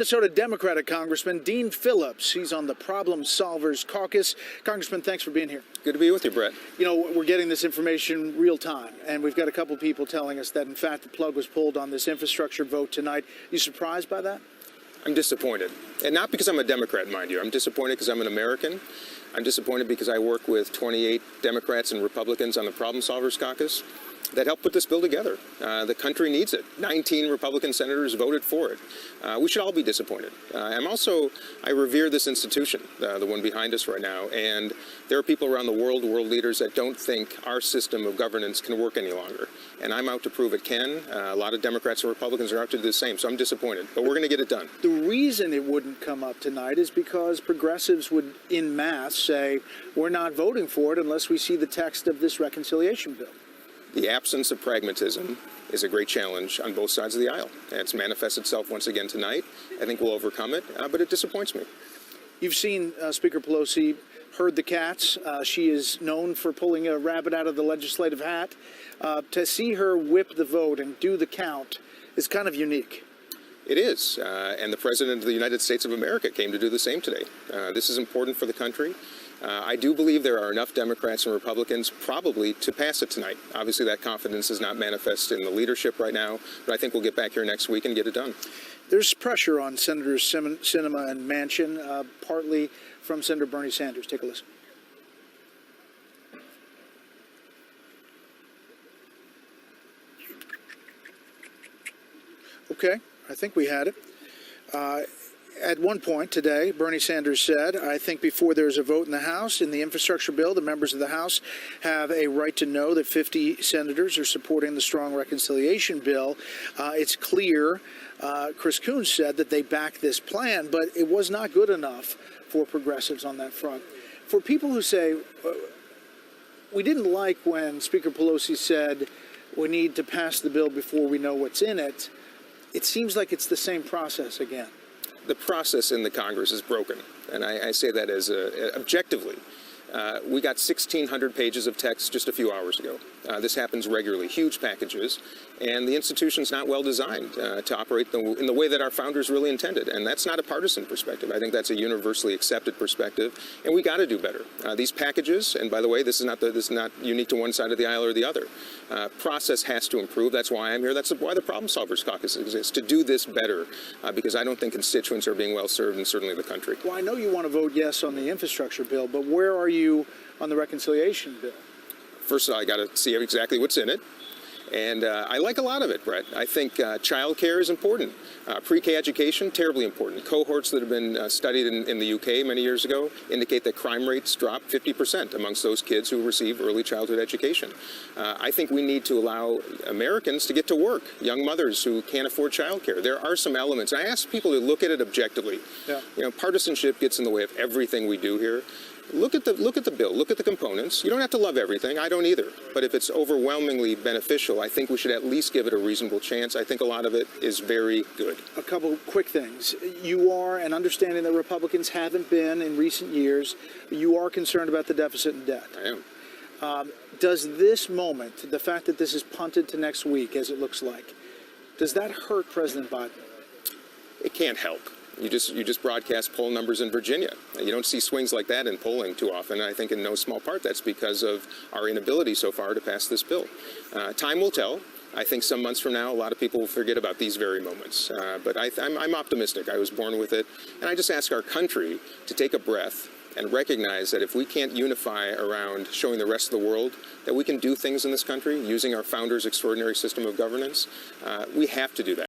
Minnesota Democratic Congressman Dean Phillips. He's on the Problem Solvers Caucus. Congressman, thanks for being here. Good to be with you, Brett. You know, we're getting this information real time, and we've got a couple people telling us that, in fact, the plug was pulled on this infrastructure vote tonight. You surprised by that? I'm disappointed. And not because I'm a Democrat, mind you. I'm disappointed because I'm an American. I'm disappointed because I work with 28 Democrats and Republicans on the Problem Solvers Caucus that helped put this bill together. The country needs it. 19 Republican senators voted for it. We should all be disappointed. I revere this institution, the one behind us right now, and there are people around the world leaders that don't think our system of governance can work any longer. And I'm out to prove it can. A lot of Democrats and Republicans are out to do the same, so I'm disappointed. But we're going to get it done. The reason it wouldn't come up tonight is because progressives would, en masse, say, we're not voting for it unless we see the text of this reconciliation bill. The absence of pragmatism is a great challenge on both sides of the aisle. And it's manifested itself once again tonight. I think we'll overcome it, but it disappoints me. You've seen Speaker Pelosi herd the cats. She is known for pulling a rabbit out of the legislative hat. To see her whip the vote and do the count is kind of unique. It is, and the President of the United States of America came to do the same today. This is important for the country. I do believe there are enough Democrats and Republicans probably to pass it tonight. Obviously, that confidence is not manifest in the leadership right now, but I think we'll get back here next week and get it done. There's pressure on Senators Sinema and Manchin, partly from Senator Bernie Sanders. Take a listen. Okay, I think we had it. At one point today, Bernie Sanders said, I think before there's a vote in the House, in the infrastructure bill, the members of the House have a right to know that 50 senators are supporting the strong reconciliation bill. It's clear, Chris Coons said, that they back this plan, but it was not good enough for progressives on that front. For people who say, we didn't like when Speaker Pelosi said we need to pass the bill before we know what's in it, it seems like it's the same process again. The process in the Congress is broken, and I say that as objectively. We got 1,600 pages of text just a few hours ago. This happens regularly, huge packages, and the institution's not well designed to operate in the way that our founders really intended, and that's not a partisan perspective. I think that's a universally accepted perspective, and we got to do better. These packages, and by the way, this is not unique to one side of the aisle or the other. Process has to improve. That's why I'm here. That's why the Problem Solvers Caucus exists, to do this better, because I don't think constituents are being well served, and certainly the country. Well, I know you want to vote yes on the infrastructure bill, but where are you on the reconciliation bill? First of all, I got to see exactly what's in it. And I like a lot of it, Brett. I think child care is important. Pre-K education, terribly important. Cohorts that have been studied in the UK many years ago indicate that crime rates drop 50% amongst those kids who receive early childhood education. I think we need to allow Americans to get to work, young mothers who can't afford child care. There are some elements. I ask people to look at it objectively. Yeah. You know, partisanship gets in the way of everything we do here. Look at the bill, look at the components. You don't have to love everything, I don't either. But if it's overwhelmingly beneficial, I think we should at least give it a reasonable chance. I think a lot of it is very good. A couple quick things. You are, and understanding that Republicans haven't been in recent years, you are concerned about the deficit and debt. I am. Does this moment, the fact that this is punted to next week, as it looks like, does that hurt President Biden? It can't help. You just broadcast poll numbers in Virginia. You don't see swings like that in polling too often. I think in no small part that's because of our inability so far to pass this bill. Time will tell. I think some months from now, a lot of people will forget about these very moments. But I'm optimistic. I was born with it. And I just ask our country to take a breath and recognize that if we can't unify around showing the rest of the world that we can do things in this country using our founders' extraordinary system of governance, we have to do that.